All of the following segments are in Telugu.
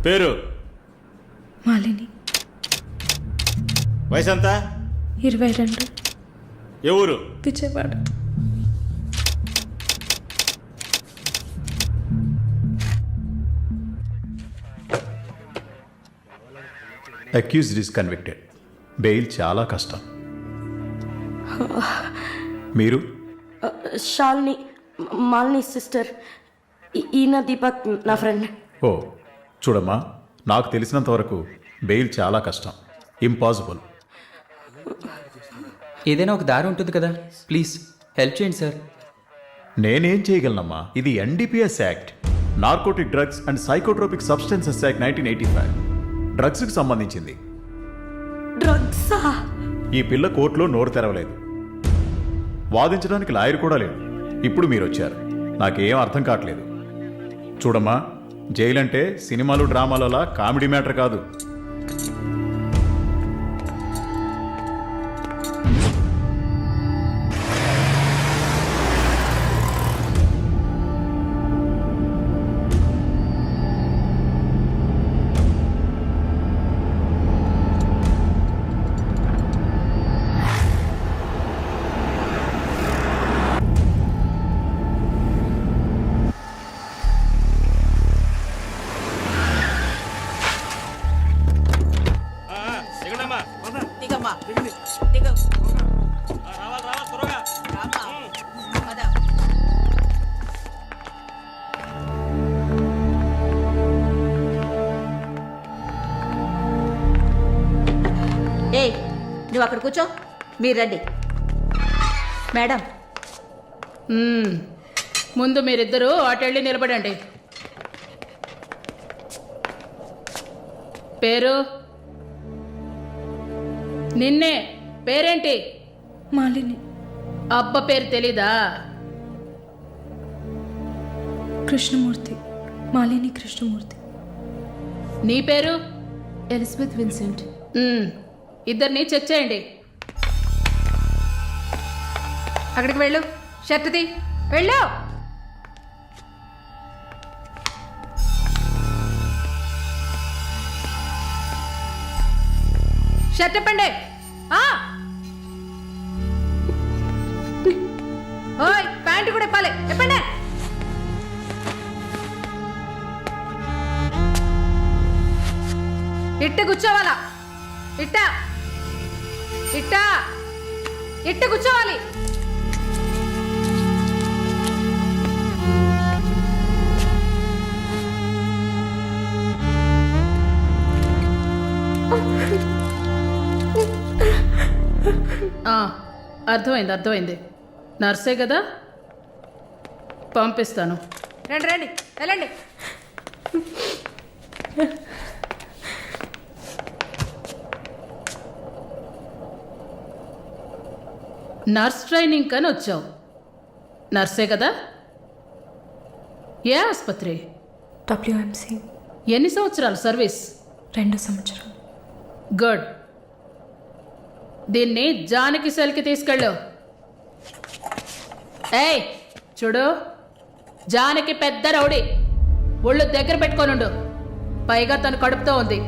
పేరు? మాలిని. వయసు ఎంత? 22. ఏ ఊరు? Vijayawada. Accused is convicted. Bail చాలా కష్టం. మీరు? శాలిని, మాలిని సిస్టర్. ఈయన దీపక్ నా ఫ్రెండ్. ఓ చూడమ్మా, నాకు తెలిసినంత వరకు బెయిల్ చాలా కష్టం, ఇంపాసిబుల్. ఏదైనా ఒక దారి ఉంటుంది కదా, ప్లీజ్ హెల్ప్ చేయండి సార్. నేనేం చేయగలనమ్మా? ఇది NDPS act, narcotic drugs and psychotropic substances act 1985. డ్రగ్స్కి సంబంధించింది. డ్రగ్సా? ఈ పిల్ల కోర్టులో నోరు తెరవలేదు, వాదించడానికి లాయర్ కూడా లేడు. ఇప్పుడు మీరు వచ్చారు, నాకేం అర్థం కావట్లేదు. చూడమ్మా, జైలు అంటే సినిమాలు డ్రామాలలా కామెడీ మ్యాటర్ కాదు. ఏయ్, నువ్వు అక్కడ కూర్చో, మీరు రండి. మేడం, ముందు మీరిద్దరూ అటెళ్ళి నిలబడండి. పేరు? నిన్నే. పేరేంటి? మాలిని. అబ్బ పేరు తెలీదా? కృష్ణమూర్తి. మాలిని కృష్ణమూర్తి. నీ పేరు? Elizabeth Vincent. ఇద్దరిని చెక్ చేయండి. అక్కడికి వెళ్ళు, షర్ట్ తీ, వెళ్ళు. షర్ట్ ఇప్పండి. ఓయ్, ప్యాంటు కూడా ఇప్పాలి, ఇప్పండి. ఇట్ట కూర్చోవాలా? ఇట్ట ఇట్ట ఇట్ట కూర్చోవాలి. అర్థమైంది, అర్థమైంది. నర్సే కదా, పంపిస్తాను. రండి రండి, వెళ్ళండి. నర్స్ ట్రైనింగ్ అని వచ్చావు. నర్సే కదా? ఏ ఆసుపత్రి? WMC. ఎన్ని సంవత్సరాలు సర్వీస్? 2 సంవత్సరాలు. గుడ్. దీన్ని జానకి సెల్కి తీసుకెళ్ళు. ఏయ్ చూడు, జానకి పెద్ద రౌడీ, ఒళ్ళు దగ్గర పెట్టుకోనుండు. పైగా తను కడుపుతో ఉంది,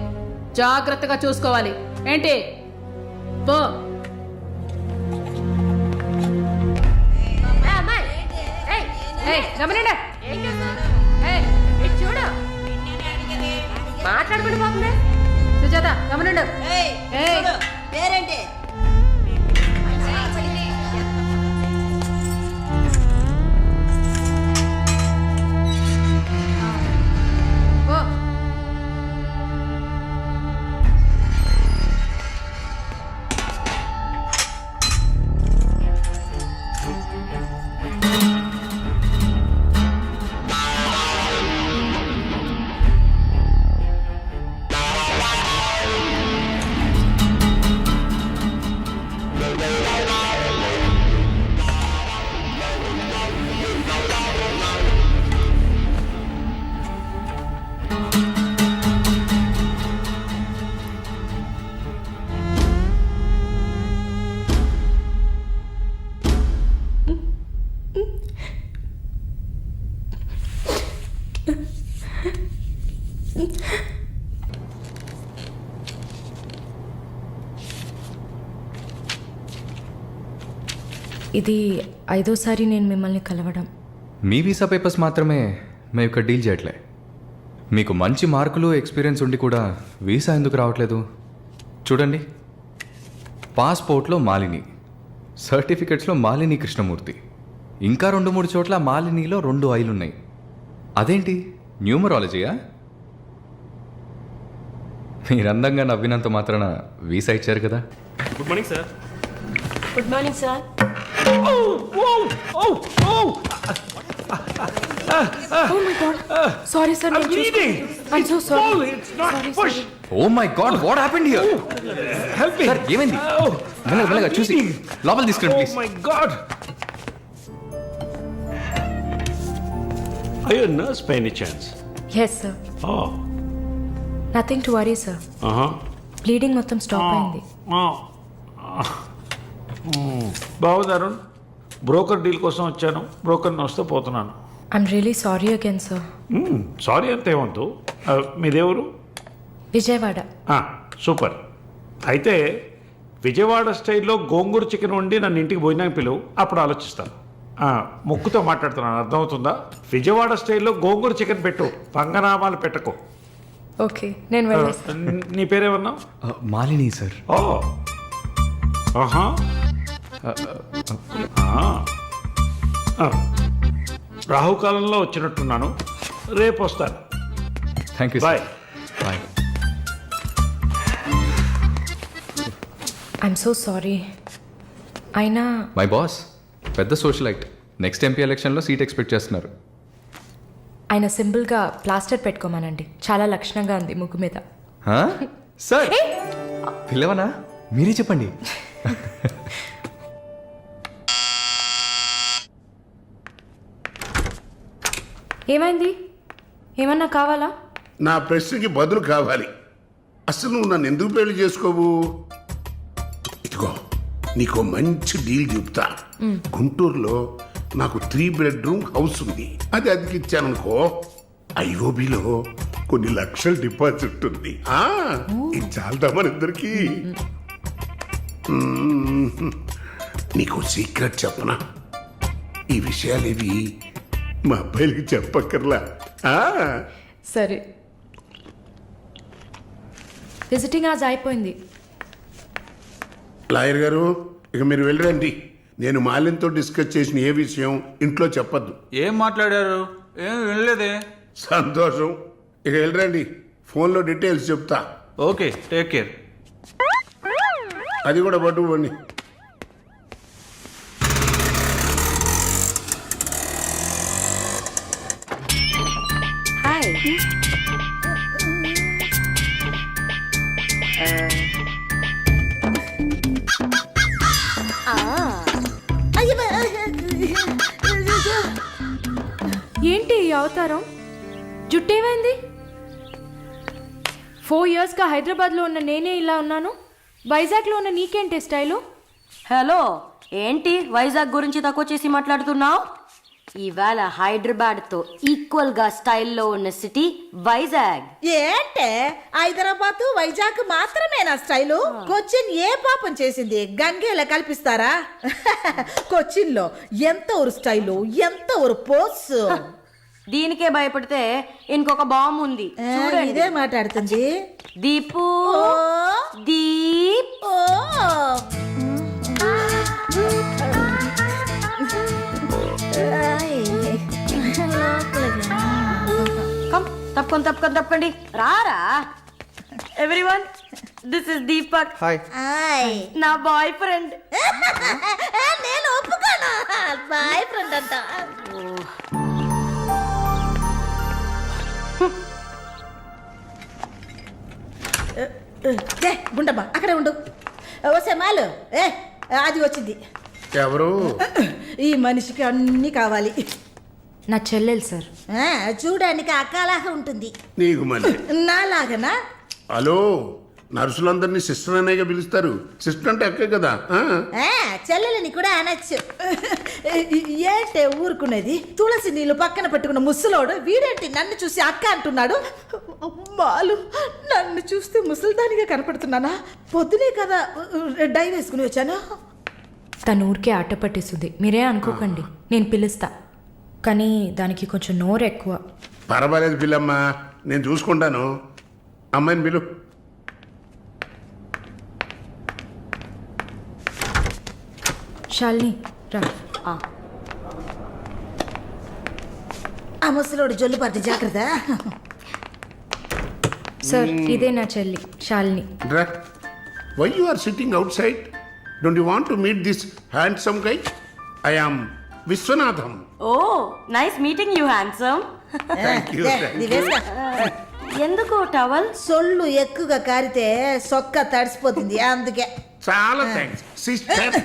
జాగ్రత్తగా చూసుకోవాలి. ఏంటి? పో. గమనండి, చూడు, మాట్లాడుకుంటూ పోతుంది. సుజాత, గమనండు. పేరేంటి? ఇది 5వ సారి నేను మిమ్మల్ని కలవడం. మీ వీసా పేపర్స్ మాత్రమే మేము ఇక్కడ డీల్ చేయట్లే. మీకు మంచి మార్కులు ఎక్స్పీరియన్స్ ఉండి కూడా వీసా ఎందుకు రావట్లేదు? చూడండి, పాస్పోర్ట్లో మాలిని, సర్టిఫికెట్స్లో మాలిని కృష్ణమూర్తి, ఇంకా 2-3 చోట్ల మాలినిలో 2 ఐలు ఉన్నాయి. అదేంటి న్యూమరాలజీయా? మీరు అందంగా నవ్వినంత మాత్రాన వీసా ఇచ్చారు కదా. Good morning sir. Good morning sir. Sorry sir. I'm so sorry. Oh my God, what happened here? Sir ఏమైంది? మెల్లగా చూసి లోపల తీసుకురండి please. My God. Are you a nurse by any chance? Yes sir. Oh. Nothing to worry sir. Bleeding మొత్తం స్టాప్ అయింది. బాగుంది అరుణ్. బ్రోకర్ డీల్ కోసం వచ్చాను. బ్రోకర్ని వస్తే పోతున్నాను. I'm really sorry again sir. Sorry అంతే ఏమంతు. మీదేవరు? విజయవాడ. సూపర్. అయితే విజయవాడ స్టైల్లో గోంగూర చికెన్ వండి నన్ను ఇంటికి భోజనానికి పిలువు, అప్పుడు ఆలోచిస్తాను. ముక్కుతో మాట్లాడుతున్నాను, అర్థమవుతుందా? విజయవాడ స్టైల్లో గోంగూర చికెన్ పెట్టు, పంగనామాలు పెట్టకు. ఓకే, నేను వెళ్ళేస్తాను. నీ పేరేమన్నావు? మాలిని సార్. ఓ, ఆహా. రాహుకాలంలో వచ్చినట్టున్నాను. రేపు వస్తాను. Thank you bye. Bye. I'm so sorry. అయినా మై బాస్ పెద్ద సోషలైట్, నెక్స్ట్ ఎంపీ ఎలక్షన్లో సీట్ ఎక్స్పెక్ట్ చేస్తున్నారు. ఆయన సింపుల్గా ప్లాస్టర్ పెట్టుకోమానండి, చాలా లక్షణంగా ఉంది ముగ్గు మీద. సార్ పిల్లవనా? మీరే చెప్పండి. ఏమైంది? ఏమన్నా కావాలా? నా ప్రశ్నకి బదులు కావాలి. అసలు నువ్వు నన్ను ఎందుకు పెళ్లి చేసుకోవు? ఇదిగో నీకు మంచి డీల్ చెప్తా. గుంటూరులో నాకు 3 బెడ్రూమ్ హౌస్ ఉంది. అది అదికిచ్చాననుకో, ఐఓబిలో కొన్ని లక్షల డిపాజిట్ ఉంది. ఇది చాలదా మన ఇద్దరికి? నీకు సీక్రెట్ చెప్పనా? ఈ విషయాలేవి మా అబ్బాయిలకి చెప్పక్కర్లా. సరే. విజిటింగ్ ఆజ్ అయిపోయింది. లాయర్ గారు, ఇక మీరు వెళ్ళరండి. నేను మాలిన్తో డిస్కస్ చేసిన ఏ విషయం ఇంట్లో చెప్పద్దు. ఏం మాట్లాడారు? ఏం వినలేదే. సంతోషం. ఇక వెళ్ళరండి, ఫోన్లో డీటెయిల్స్ చెప్తా. Okay, take care. అది కూడా పట్టుకోండి. హాయ్. ఏంటి ఈ అవతారం? జుట్టేమైంది? 4 yearsగా హైదరాబాద్లో ఉన్న నేనే ఇలా ఉన్నాను, వైజాగ్లో ఉన్న నీకేంటి స్టైలు? హలో, ఏంటి వైజాగ్ గురించి తక్కువ చేసి మాట్లాడుతున్నావు? ఇవాళ హైదరాబాద్తో ఈక్వల్గా స్టైల్లో ఉన్న సిటీ వైజాగ్. ఏంటే హైదరాబాద్ వైజాగ్ మాత్రమేనా స్టైలు? కొచ్చిన్ ఏ పాపం చేసింది? గంగేలా కల్పిస్తారా? కొచ్చిన్ లో ఎంత ఒక స్టైలు, ఎంత ఒక పోస్. దీనికే భయపడితే ఇంకొక బాంబు ఉంది చూడండి. ఇదే మాట్లాడుతుంది దీపు. ఓ, దీప్. ఓ. తప్పకండి రారా. Everyone, this is Deepak. Hi. నా బాయ్ ఫ్రెండ్. నేను ఒప్పుకోను, బాయ్ ఫ్రెండ్ అంట. గుండమ్మా అక్కడే ఉండు. ఓసే మాలు, అది వచ్చింది. ఎవరు? ఈ మనిషికి అన్నీ కావాలి. నా చెల్లెలు సార్. చూడడానికి అక్కలాగా ఉంటుంది. నీకు మళ్ళీ నాలాగనా? హలో, నర్సులందరినీ సిస్టర్ అనేగా పిలుస్తారు. సిస్టర్ అంటే అక్కే కదా. చెల్లెలని కూడా అనొచ్చు. ఏంటే ఊరుకునేది? తులసి నీళ్ళు పక్కన పెట్టుకున్న ముసలోడు వీడేంటి నన్ను చూసి అక్క అంటున్నాడు? అమ్మాలు, నన్ను చూస్తే ముసలిదానిగా కనపడుతున్నానా? పొద్దునే కదా డై వేసుకుని వచ్చాను. తను ఊరికే ఆట పట్టిస్తుంది, మీరే అనుకోకండి. నేను పిలుస్తా, కానీ దానికి కొంచెం నోరు ఎక్కువ. పర్వాలేదు పిల్లమ్మ, నేను చూసుకుంటాను. అమ్మాయిని పిలు. శాలిని రా. ఆ ముసలోడు జొల్లు పట్టి జాగ్రత్త. సార్, ఇదే నా చెల్లి శాలిని. రా. Why you are sitting outside? Don't you want to meet this handsome guy? I am Vishwanatham. Oh nice meeting you handsome. Thank you. ఎందుకు టవల్? సొల్లు ఎక్కువగా కారితే సొక్క తడిసిపోతుంది, అందుకే. చాలా థ్యాంక్స్ సిస్టర్.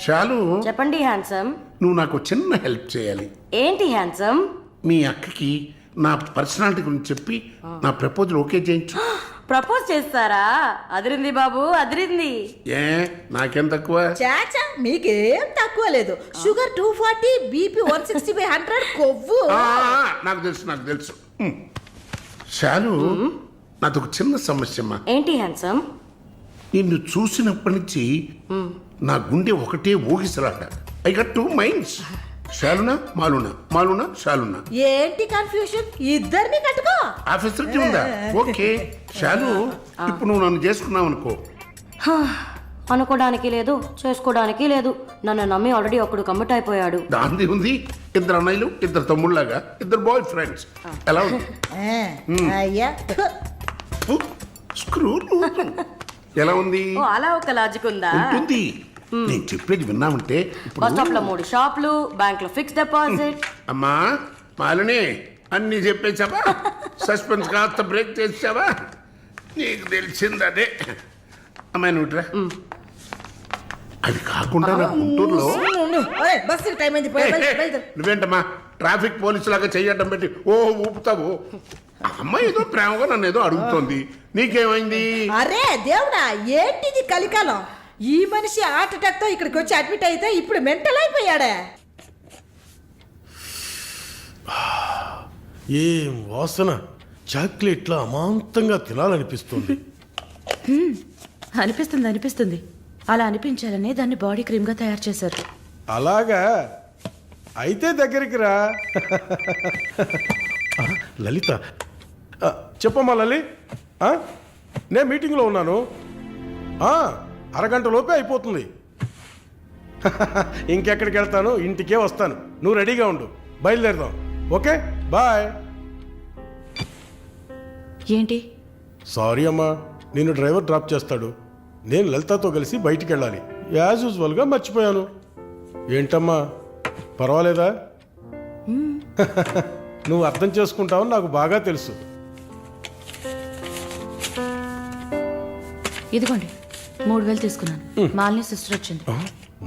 చాలు. చెప్పండి హ్యాండ్సమ్. నువ్వు నాకు చిన్న హెల్ప్ చేయాలి. ఏంటి హ్యాండ్సమ్? మీ అక్కకి నా పర్సనాలిటీ గురించి చెప్పి నా ప్రపోజల్ ఓకే చేయించు. ప్రపోజ్ చేస్తారా? అదిరింది బాబు, అదిరింది. ఏ నాకేం తక్కువ? చాచా మీకేం తక్కువ లేదు. షుగర్ 240, బీపీ 160/100, కొవ్వు. నాకు తెలుసు, నాకు తెలుసు. చాలు. నాది ఒక చిన్న సమస్యమ్మా. ఏంటి హ్యాండ్సమ్? నిన్ను చూసినప్పటి నుంచి నా గుండె ఒకటే ఊగిసలాట. I got 2 minds. శాలునా మాలునా, మాలునా శాలునా. ఏంటి కన్ఫ్యూషన్? ఇద్దరిని కట్టుకో. ఆఫీసర్కి ఉందా? ఓకే. శాలు, ఇప్పుడు నువ్వు నన్ను చేసుకున్నావు అనుకో. అనుకోవడానికి లేదు, చేసుకోవడానికి లేదు. నన్ను నమ్మి ఆల్రెడీ ఒకడు కమిట్ అయిపోయాడు. దాంది ఉంది. 2 అన్నయ్యలు, 2 తమ్ముళ్ళలాగా, 2 బాయ్ ఫ్రెండ్స్. ఎలా ఉంది? అయ్యా స్క్రూ. ఎలా ఉంది? ఓ అలా ఒక లాజిక్ ఉందా? ఉంటుంది. నేను చెప్పేది విన్నామంటే బస్ స్టాప్ లో ఇప్పుడు 3 షాపులు, బ్యాంక్ లో ఫిక్స్ డిపాజిట్. అమ్మా మాలిని, అన్ని చెప్పేసావా? సస్పెన్స్ కాస్త బ్రేక్ చేసావా? నీకు తెలిసింది అదే. అమ్మాయి నువ్వుట్రా. అది కాకుండా నా గుంటూరులో బస్సు టైం అయింది, బయలుదేరు. నువ్వేంటమ్మా ట్రాఫిక్ పోలీసు లాగా చెయ్యటం పెట్టి ఓ ఊపుతావు? ఆ అమ్మాయి ఏదో ప్రేమగా నన్ను ఏదో అడుగుతోంది. నీకేమైంది? అరే దేవుడా, ఏంటిది కలికాలం? ఈ మనిషి హార్ట్ అటాక్ తో ఇక్కడికి వచ్చి అడ్మిట్ అయితే ఇప్పుడు మెంటల్ అయిపోయాడే. ఏం వాసన! చాక్లెట్లా అమాంతంగా తినాలనిపిస్తుంది. అనిపిస్తుంది. అలా అనిపించాలనే దాన్ని బాడీ క్రీమ్ గా తయారు చేశారు. అలాగా? అయితే దగ్గరికి రా. లలిత, చెప్పమ్మా లలి. నేను మీటింగ్లో ఉన్నాను. అరగంట లోపే అయిపోతుంది. ఇంకెక్కడికి వెళ్తాను? ఇంటికే వస్తాను. నువ్వు రెడీగా ఉండు, బయలుదేరదాం. Okay bye. ఏంటి? సారీ అమ్మా, నిన్ను డ్రైవర్ డ్రాప్ చేస్తాడు. నేను లలితతో కలిసి బయటికి వెళ్ళాలి. యాజ్ యూజువల్గా మర్చిపోయాను. ఏంటమ్మా, పర్వాలేదా? నువ్వు అర్థం చేసుకుంటావని నాకు బాగా తెలుసు. ఇదిగోండి 3000 తీసుకున్నాను. మాలిని సిస్టర్ వచ్చింది.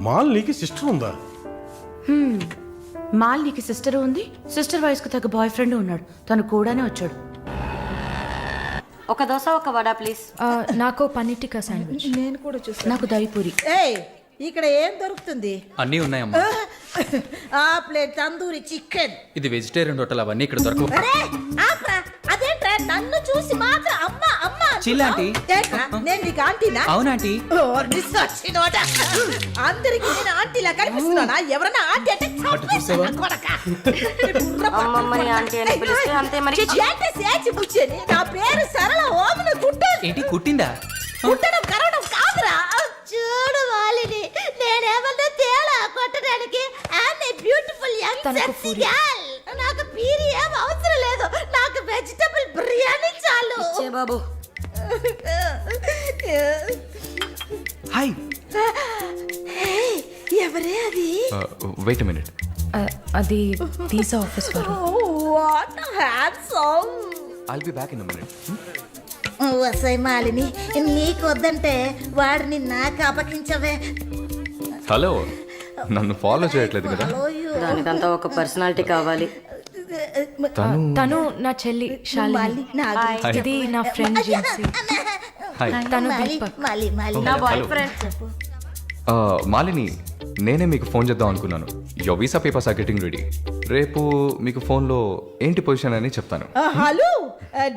మాలినికి సిస్టర్ ఉందా? మాలినికి సిస్టర్ ఉంది. సిస్టర్ వయసుకు తగ్గ బాయ్ ఫ్రెండ్ ఉన్నాడు. తను కూడానే వచ్చాడు. ఒక దోశ, ఒక వడ ప్లీజ్. నాకు పన్నీర్ టిక్కా శాండ్విచ్. నేను కూడా చూస్తాను. నాకు దహిపూరి. ఏయ్, ఇక్కడ ఏం దొరుకుతుంది? అన్నీ ఉన్నాయమ్మా. ఆ ప్లేట్ తందూరి చికెన్. ఇది వెజిటేరియన్ హోటల్, అవన్నీ ఇక్కడ దొరకవు. అరే ఆప్రా, అదేంట్రా నన్ను చూసి మాత్రం అమ్మ అమ్మ చిల్లాంటి. ఏంట్రా, నేను నీకు ఆంటీనా? అవునాంటీ. అందరికి నేను ఆంటీలా కనిపిస్తున్నానా? ఎవరన్నా ఆంటీ అంటే చంపేస్తాను కొడకా. అమ్మమ్మని ఆంటీ అని పిలిస్తే అంతే మరి. ఏంటి సేచి బుచ్చేని? నా పేరు సరళ ఓమన గుట్టని. ఏంటి కుట్టిందా? కుట్టడం కరవడం కాదురా. చూడు వాలిని, నేనేమన్నా తేలా కొట్టడానికి. I'm a beautiful young sexy girl. నాకు పీరి ఏం అవసరం లేదు. నాకు వెజిటబుల్ బిర్యానీ చాలు. చే బాబు. హాయ్. ఎవరే అది? Wait minute. అది వీసా ఆఫీస్ వారు. What handsome. I'll be back in a minute. వసై మాలిని, నీకు వద్దంటే వాడిని నాకు అపకించవే. హలో, నన్ను ఫాలో చేయట్లేదు కదా? దానికంతా ఒక పర్సనాలిటీ కావాలి. తను నా చెల్లి శాలిని. ఇది నా ఫ్రెండ్ జిన్సీ. హాయ్. తను దీపక్. నా బాయ్ ఫ్రెండ్. మాలిని, నేనే మీకు ఫోన్ చేద్దాం అనుకున్నాను. Your visa papers are getting ready. రేపు మీకు ఫోన్లో ఏంటి పొజిషన్ అని చెప్తాను. Hello,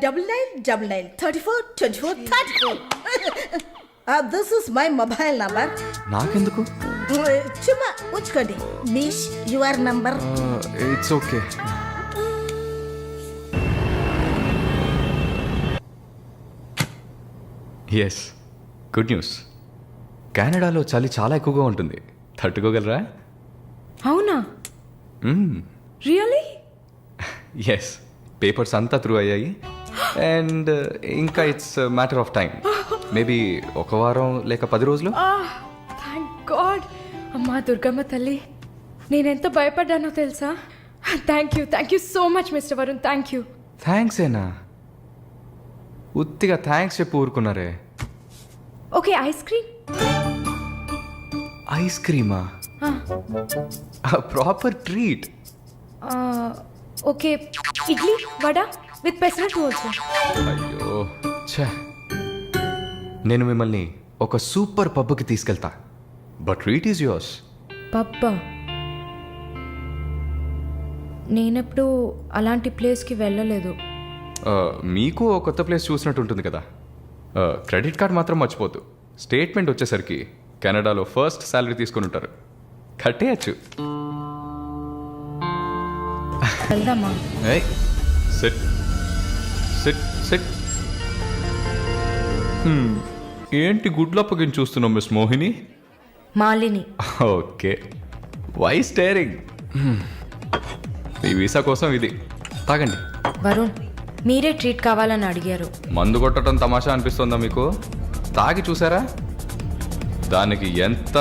9999 34 24 34. This is my mobile number. నాకెందుకు? చుమ్మా ఉంచుకోండి. Miss your number. It's okay. Yes, good news. కెనడాలో చలి చాలా ఎక్కువగా ఉంటుంది. తట్టుకోగలరా? అవునా? రియలీ? ఎస్, పేపర్స్ అంతా త్రూ అయ్యాయి. అండ్ ఇంకా it's matter of time. Maybe ఒక వారం లేక 10 రోజులు. Thank God. అమ్మా దుర్గమ్మ తల్లి, నేనెంత భయపడ్డానో తెలుసా? Thank you so much mister Varun. Thank you. Thanks ఏనా? ఉత్తిగా థ్యాంక్స్ చెప్పి ఊరుకున్నారే. Okay, ice cream. ఐస్ క్రీమా? Proper treat. Okay, idli vada with pesarattu also. అయ్యో ఛే, నేను మిమ్మల్ని ఒక సూపర్ పబ్కి తీసుకెళ్తా. But treat is yours. పబ్బా? నేనెప్పుడు అలాంటి ప్లేస్కి వెళ్ళలేదు. మీకు ఒక కొత్త ప్లేస్ చూసినట్టు ఉంటుంది కదా. క్రెడిట్ కార్డ్ మాత్రం మర్చిపోద్దు. స్టేట్మెంట్ వచ్చేసరికి కెనడాలో ఫస్ట్ శాలరీ తీసుకుని ఉంటారు. కట్టేయచ్చు. వెళ్దామా? Sit sit sit. ఏంటి గుడ్లప్పగిని చూస్తున్నాం miss Mohini? Malini. Okay, why staring? మీ వీసా కోసం ఇది తాగండి. వరుణ్, మీరే ట్రీట్ కావాలని అడిగారు. మందు కొట్టడం తమాషా అనిపిస్తుందా మీకు? తాగి చూసారా? దానికి ఎంత